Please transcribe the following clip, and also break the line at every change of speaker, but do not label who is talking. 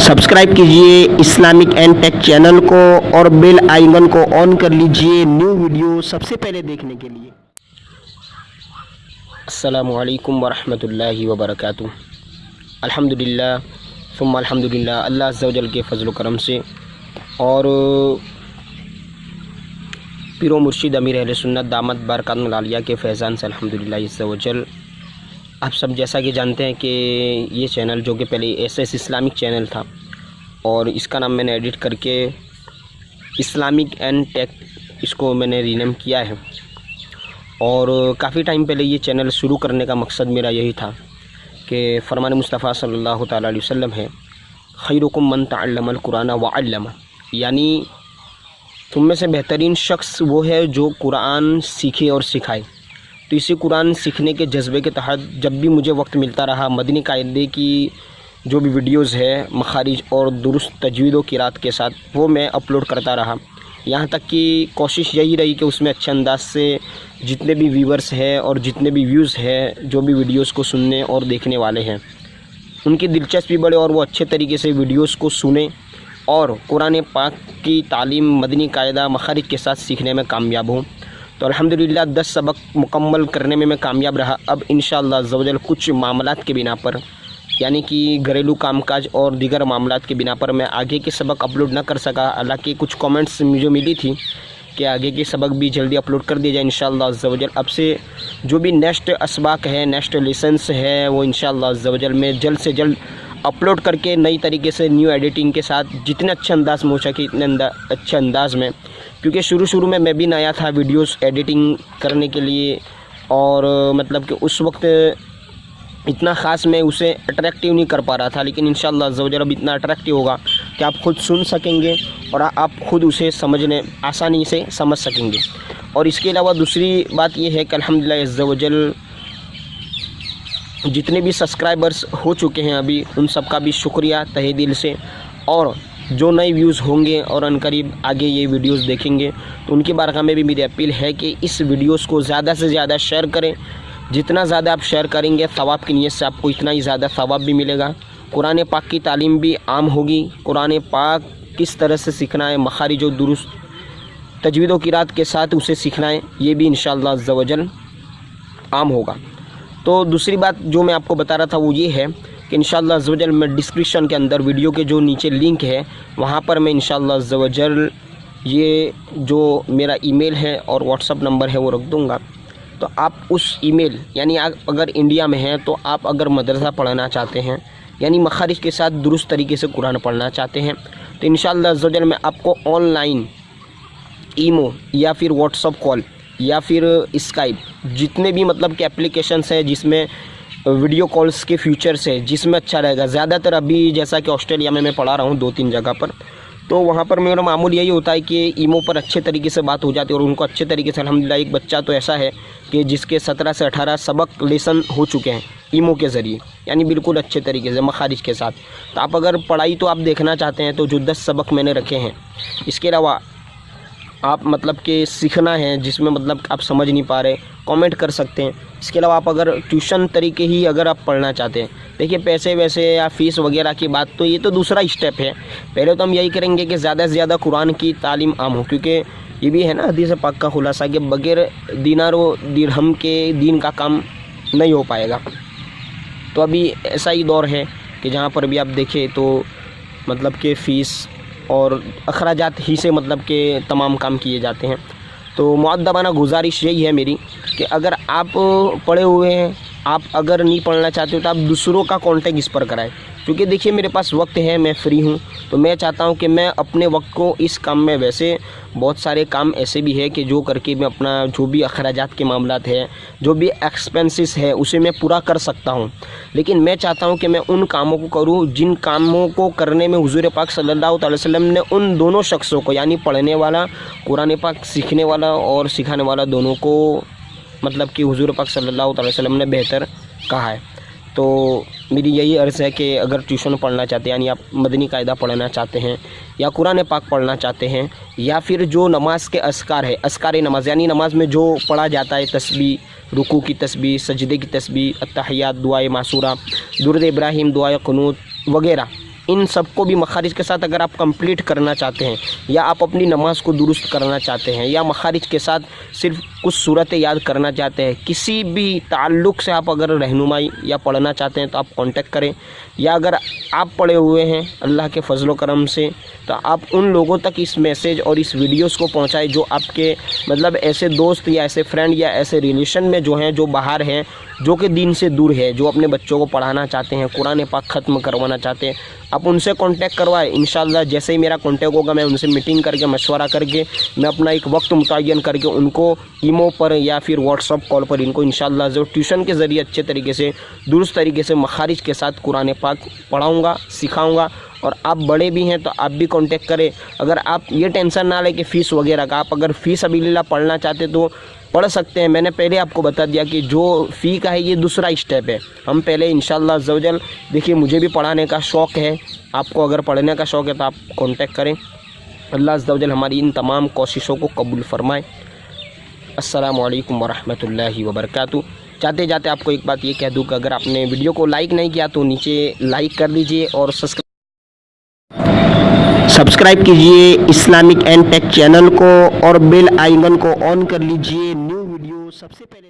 Subscribe कीजिए Islamic and take channel को और बेल आइकन को ऑन कर लीजिए न्यू वीडियो सबसे पहले देखने के लिए। अस्सलामु अलैकुम वरहमतुल्लाहि वबरकातुहू। अल्हम्दुलिल्लाह सुम्मा अल्हम्दुलिल्लाह, अल्लाह अज़्ज़ा व जल के फजल करम से और पीरो मुर्शिद अमीर अहले सुन्नत दामत बरकातुहुल आलिया के फैज़ान से अल्हम्दुलिल्लाह अज़्ज़ा व जल। आप सब जैसा कि जानते हैं कि ये चैनल जो कि पहले एसएस इस्लामिक चैनल था और इसका नाम मैंने एडिट करके इस्लामिक एंड टेक इसको मैंने रीनेम किया है। और काफ़ी टाइम पहले ये चैनल शुरू करने का मकसद मेरा यही था कि फरमान मुस्तफ़ा सल्लल्लाहु ताला अलैहि वसल्लम है, खैरुकुम मन तअल्लमल कुरान व अल्लमा, यानी तुम में से बेहतरीन शख्स वो है जो कुरान सीखे और सिखाए। तो इसी कुरान सीखने के जज्बे के तहत जब भी मुझे वक्त मिलता रहा, मदनी कायदे की जो भी वीडियोस है मखारिज और दुरुस्त तजवीद व किरात के साथ वो मैं अपलोड करता रहा। यहाँ तक कि कोशिश यही रही कि उसमें अच्छे अंदाज से जितने भी व्यूवर्स हैं और जितने भी व्यूज़ हैं, जो भी वीडियोस को सुनने और देखने वाले हैं, उनकी दिलचस्पी बढ़े और वो अच्छे तरीके से वीडियोस को सुने और कुरान पाक की तालीम मदनी कायदा मखारिज के साथ सीखने में कामयाब हूँ। तो अल्हम्दुलिल्लाह 10 सबक मुकम्मल करने में मैं कामयाब रहा। अब इंशाअल्लाह अज़्ज़ा व जल कुछ मामलात के बिना पर, यानी कि घरेलू कामकाज और दीगर मामलात के बिना पर मैं आगे के सबक अपलोड ना कर सका। हालांकि कुछ कमेंट्स मुझे मिली थी कि आगे के सबक भी जल्दी अपलोड कर दिया जाए इंशाअल्लाह अज़्ज़ा व जल। अब से जो भी नेक्स्ट असबाक है, नेक्स्ट लेसन्स है, वो इंशाअल्लाह अज़्ज़ा व जल मैं जल्द से जल्द अपलोड करके नई तरीके से न्यू एडिटिंग के साथ जितने अच्छे अंदाज में हो सके इतने अच्छे अंदाज में, क्योंकि शुरू में मैं भी नया था वीडियोस एडिटिंग करने के लिए और मतलब कि उस वक्त इतना ख़ास मैं उसे अट्रैक्टिव नहीं कर पा रहा था। लेकिन इंशाअल्लाह अज़्ज़ा व जल अब इतना अट्रैक्टिव होगा कि आप खुद सुन सकेंगे और आप खुद उसे समझने आसानी से समझ सकेंगे। और इसके अलावा दूसरी बात यह है कि अल्हम्दुलिल्लाह अज़्ज़ा व जल जितने भी सब्सक्राइबर्स हो चुके हैं अभी, उन सब का भी शुक्रिया तहे दिल से। और जो नए व्यूज़ होंगे और अनकरीब आगे ये वीडियोस देखेंगे तो उनकी बारगाह में भी मेरी अपील है कि इस वीडियोस को ज़्यादा से ज़्यादा शेयर करें। जितना ज़्यादा आप शेयर करेंगे सवाब की नीयत से आपको इतना ही ज़्यादा सवाब भी मिलेगा। कुरान पाक की तालीम भी आम होगी। कुरान पाक किस तरह से सीखना है, मखारिज और दुरुस्त तजवीद व किरात के साथ उसे सीखना है, ये भी इंशाअल्लाह अज़्ज़ा व जल आम होगा। तो दूसरी बात जो मैं आपको बता रहा था वो ये है कि इंशाअल्लाह अज़्ज़ा व जल मैं डिस्क्रिप्शन के अंदर वीडियो के जो नीचे लिंक है वहाँ पर मैं इंशाअल्लाह अज़्ज़ा व जल ये जो मेरा ईमेल है और व्हाट्सअप नंबर है वो रख दूँगा। तो आप उस ईमेल, यानी आप अगर इंडिया में हैं तो आप अगर मदरसा पढ़ना चाहते हैं, यानी मखारिज के साथ दुरुस्त तरीके से कुरान पढ़ना चाहते हैं, तो इंशाअल्लाह अज़्ज़ा व जल मैं आपको ऑनलाइन ईमो या फिर व्हाट्सअप कॉल या फिर स्काइप, जितने भी मतलब के एप्लीकेशंस हैं जिसमें वीडियो कॉल्स के फीचर्स है, जिसमें अच्छा रहेगा। ज़्यादातर अभी जैसा कि ऑस्ट्रेलिया में मैं पढ़ा रहा हूँ 2-3 जगह पर, तो वहाँ पर मेरा मामूल यही होता है कि ईमो पर अच्छे तरीके से बात हो जाती है और उनको अच्छे तरीके से अल्हम्दुलिल्लाह एक बच्चा तो ऐसा है कि जिसके 17 से 18 सबक लेसन हो चुके हैं ईमो के ज़रिए, यानी बिल्कुल अच्छे तरीके से मखारिज के साथ। तो आप अगर पढ़ाई तो आप देखना चाहते हैं तो जो 10 सबक मैंने रखे हैं, इसके अलावा आप मतलब कि सीखना है जिसमें मतलब आप समझ नहीं पा रहे, कमेंट कर सकते हैं। इसके अलावा आप अगर ट्यूशन तरीके ही अगर आप पढ़ना चाहते हैं, देखिए पैसे वैसे या फ़ीस वगैरह की बात तो ये तो दूसरा स्टेप है। पहले तो हम यही करेंगे कि ज़्यादा से ज़्यादा कुरान की तालीम आम हो, क्योंकि ये भी है ना हदीस पाक का खुलासा कि बगैर दीनार व दिरहम के दीन का काम नहीं हो पाएगा। तो अभी ऐसा ही दौर है कि जहाँ पर भी आप देखें तो मतलब कि फ़ीस और अखराजात ही से मतलब के तमाम काम किए जाते हैं। तो मुअद्दबाना गुजारिश यही है मेरी कि अगर आप पढ़े हुए हैं, आप अगर नहीं पढ़ना चाहते हो तो आप दूसरों का कांटेक्ट इस पर कराएं। क्योंकि देखिए मेरे पास वक्त है, मैं फ्री हूँ, तो मैं चाहता हूँ कि मैं अपने वक्त को इस काम में, वैसे बहुत सारे काम ऐसे भी है कि जो करके मैं अपना जो भी अखराजात के मामलात है, जो भी एक्सपेंसेस है, उसे मैं पूरा कर सकता हूँ। लेकिन मैं चाहता हूँ कि मैं उन कामों को करूँ जिन कामों को करने में हुज़ूर पाक सल्लल्लाहु अलैहि वसल्लम ने उन दोनों शख्सों को, यानी पढ़ने वाला, कुरान पाक सीखने वाला और सिखाने वाला, दोनों को मतलब कि हुज़ूर पाक सल्लल्लाहु अलैहि वसल्लम ने बेहतर कहा है। तो मेरी यही अर्ज़ है कि अगर ट्यूशन पढ़ना चाहते हैं, यानी आप मदनी कायदा पढ़ना चाहते हैं या कुरान पाक पढ़ना चाहते हैं, या फिर जो नमाज के अस्कार है, अस्कार नमाज, यानी नमाज में जो पढ़ा जाता है तस्बीह, रुकू की तस्बीह, सजदे की तस्बीह, अत्तहियात, दुआए मासूरा, दुरूद इब्राहिम, दुआए कुनूत वगैरह, इन सबको भी मखारिज के साथ अगर आप कंप्लीट करना चाहते हैं, या आप अपनी नमाज को दुरुस्त करना चाहते हैं, या मखारिज के साथ सिर्फ कुछ सूरतें याद करना चाहते हैं, किसी भी ताल्लुक़ से आप अगर रहनुमाई या पढ़ना चाहते हैं तो आप कांटेक्ट करें। या अगर आप पढ़े हुए हैं अल्लाह के फजलो करम से, तो आप उन लोगों तक इस मैसेज और इस वीडियोस को पहुंचाएं जो आपके मतलब ऐसे दोस्त या ऐसे फ्रेंड या ऐसे रिलेशन में जो हैं, जो बाहर हैं, जो कि दीन से दूर है, जो अपने बच्चों को पढ़ाना चाहते हैं, कुरान पाक ख़त्म करवाना चाहते हैं। आप उनसे कांटेक्ट करवाएं। इंशाल्लाह जैसे ही मेरा कांटेक्ट होगा मैं उनसे मीटिंग करके मशवरा करके मैं अपना एक वक्त मुतय्यन करके उनको ईमो पर या फिर व्हाट्सअप कॉल पर इनको इंशाल्लाह जो ट्यूशन के ज़रिए अच्छे तरीके से दुरुस्त तरीके से मखारिज के साथ कुरान पाक पढ़ाऊँगा, सिखाऊँगा। और आप बड़े भी हैं तो आप भी कांटेक्ट करें। अगर आप ये टेंशन ना लें कि फ़ीस वगैरह का, आप अगर फ़ी सबीलिल्लाह पढ़ना चाहते तो पढ़ सकते हैं। मैंने पहले आपको बता दिया कि जो फ़ी का है ये दूसरा स्टेप है। हम पहले इंशाल्लाह अज़्ज़वजल, देखिए मुझे भी पढ़ाने का शौक़ है, आपको अगर पढ़ने का शौक़ है तो आप कांटेक्ट करें। अल्लाह अज़्ज़वजल हमारी इन तमाम कोशिशों को कबूल फरमाए। अस्सलामु अलैकुम वरहमतुल्लाहि वबरकातुहू। जाते जाते आपको एक बात ये कह दूँ कि अगर आपने वीडियो को लाइक नहीं किया तो नीचे लाइक कर दीजिए और सब्सक्राइब कीजिए इस्लामिक एंड टेक चैनल को और बेल आइकन को ऑन कर लीजिए। न्यू वीडियो सबसे पहले